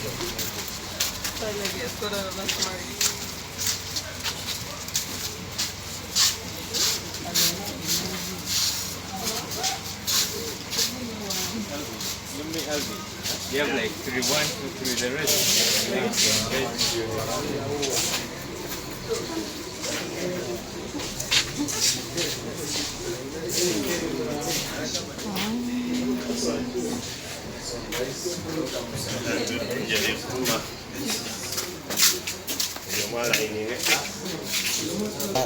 You have like 3, 1, 2, 3, the rest.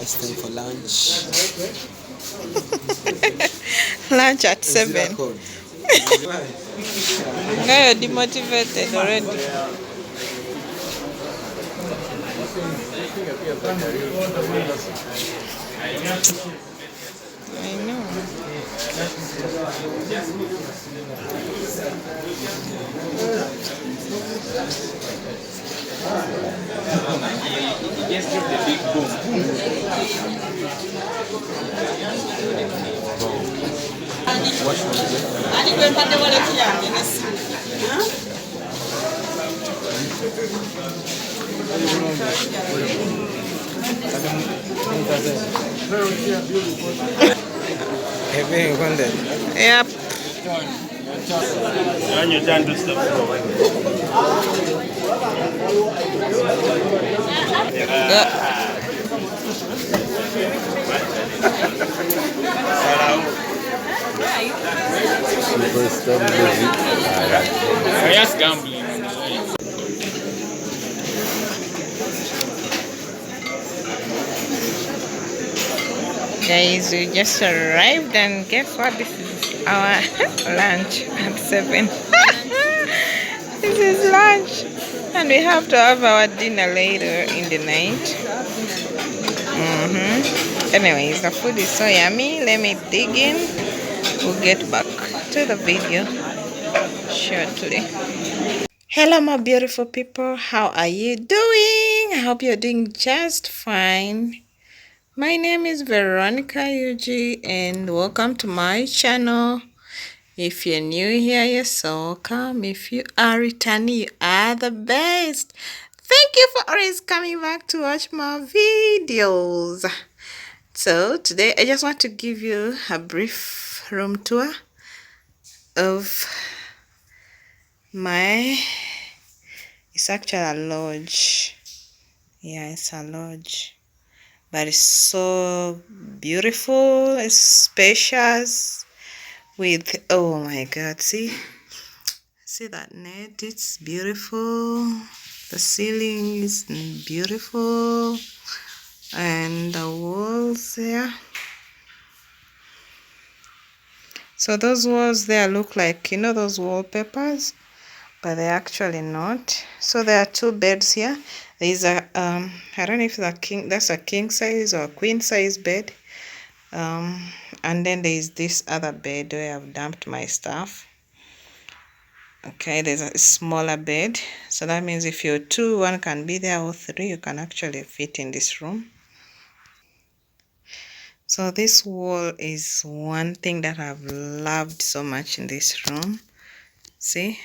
It's time for lunch. Lunch at 7. Now you're demotivated already. I know. Just give the big boom. Yep. And you turn to stuff. Just gambling. Guys, we just arrived and guess what? This is our lunch at 7. This is lunch. And we have to have our dinner later in the night. Anyways, the food is so yummy. Let me dig in. We'll get back to the video shortly. Hello my beautiful people, how are you doing? I hope you're doing just fine. My name is Veronica UG and welcome to my channel. If you're new here, you're so welcome. If you are returning, you are the best. Thank you for always coming back to watch my videos. So today I just want to give you a brief room tour of it's actually a lodge. Yeah, it's a lodge, but it's so beautiful. It's spacious with, oh my god, see that net? It's beautiful. The ceiling is beautiful and the walls there. So those walls there look like, you know, those wallpapers, but they're actually not. So there are 2 beds here. There's a I don't know if that's a king size or a queen size bed, and then there's this other bed where I've dumped my stuff. Okay, there's a smaller bed, so that means if you're 2, 1 can be there, or 3, you can actually fit in this room. So this wall is one thing that I've loved so much in this room. See,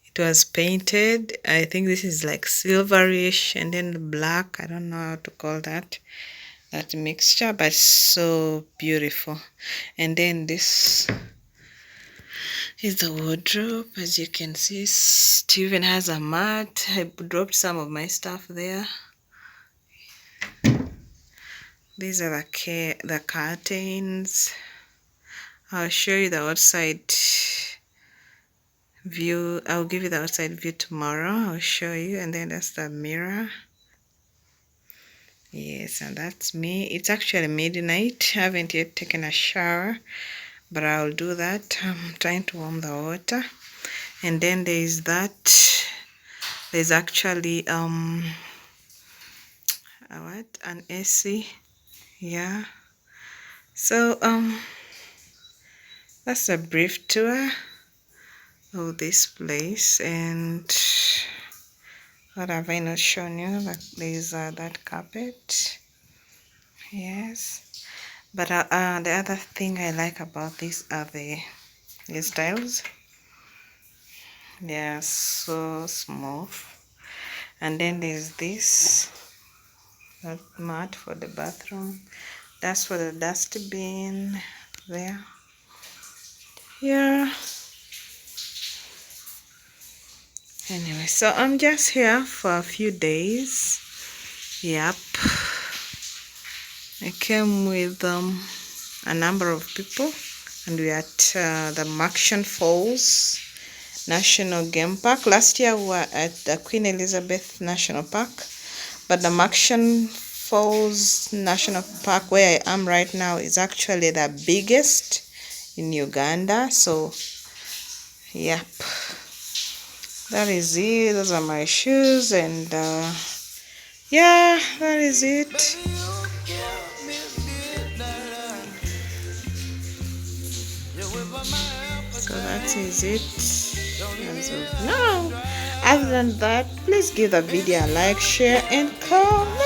it was painted, I think this is like silverish and then black, I don't know how to call that mixture, but so beautiful. And then this is the wardrobe. As you can see, Steven has a mat. I dropped some of my stuff there. These are the curtains. I'll show you the outside view. I'll give you the outside view tomorrow. I'll show you. And then that's the mirror. Yes, and that's me. It's actually midnight. I haven't yet taken a shower, but I'll do that. I'm trying to warm the water. And then there's actually an AC. Yeah. So that's a brief tour of this place. And what have I not shown you? Like there's that carpet. Yes. But the other thing I like about this are these tiles. They are so smooth. And then there's this mat for the bathroom. That's for the dustbin there. Yeah. Anyway, so I'm just here for a few days. Yep. I came with a number of people, and we are at the Maction Falls National Game Park. Last year we were at the Queen Elizabeth National Park, but the Maction Falls National Park, where I am right now, is actually the biggest in Uganda. So yep, that is it. Those are my shoes, and yeah, that is it. So that is it as of now. Other than that, please give the video a like, share, and comment.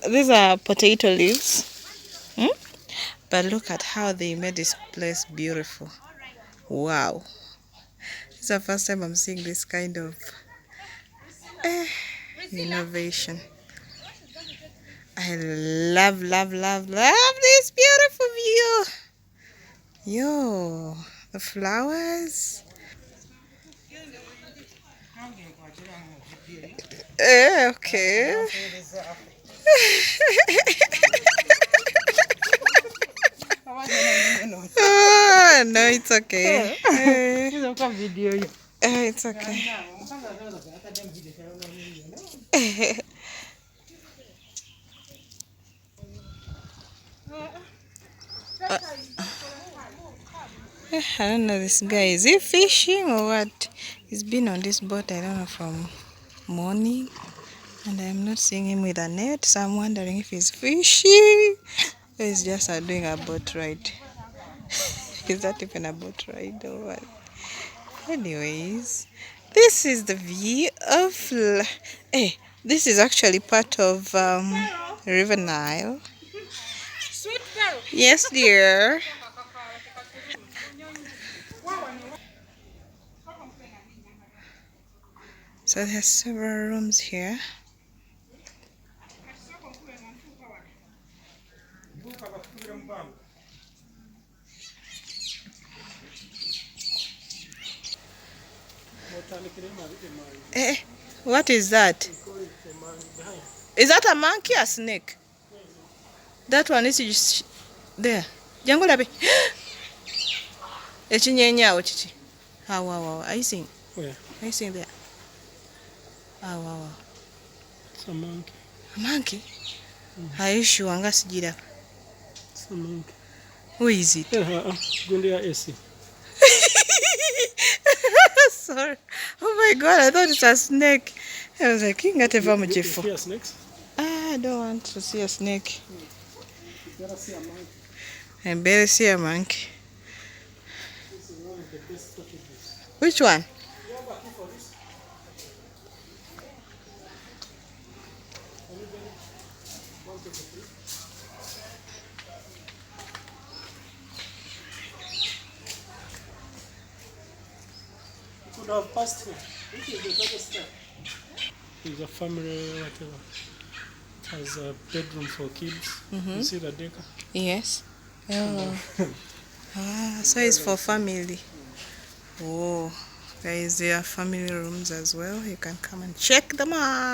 These are potato leaves. But look at how they made this place beautiful. Wow. It's the first time I'm seeing this kind of innovation. I love, love, love, love this beautiful view. Yo, the flowers. Okay. Oh, no, it's okay. It's okay. I don't know this guy. Is he fishing or what? He's been on this boat, I don't know, from morning. And I'm not seeing him with a net, so I'm wondering if he's fishing or he's just doing a boat ride. Is that even a boat ride or what? Anyways, this is the view of... this is actually part of River Nile. Yes, dear. So there's several rooms here. What is that? Is that a monkey or a snake? That one is just there. Jango labe. Echinyenya chichi. Ah, wow. Are you seeing? Where? Are you seeing there? Ah, wow. It's a monkey. A monkey? Are you sure? Anga sijira. Some Who is it? Gundia AC. Sorry. Oh my god, I thought it's a snake. I was like, "King at You fear snakes? I don't want to see a snake. I barely see a monkey. This is one of the best packages. Which one? You have a key for this? Can you get it? 1, 2, 3. You could have passed here. This is the total step. There's a family, whatever. Has a bedroom for kids. You see the decker? Yes. Oh. So it's for family. Oh, there is their family rooms as well. You can come and check them out.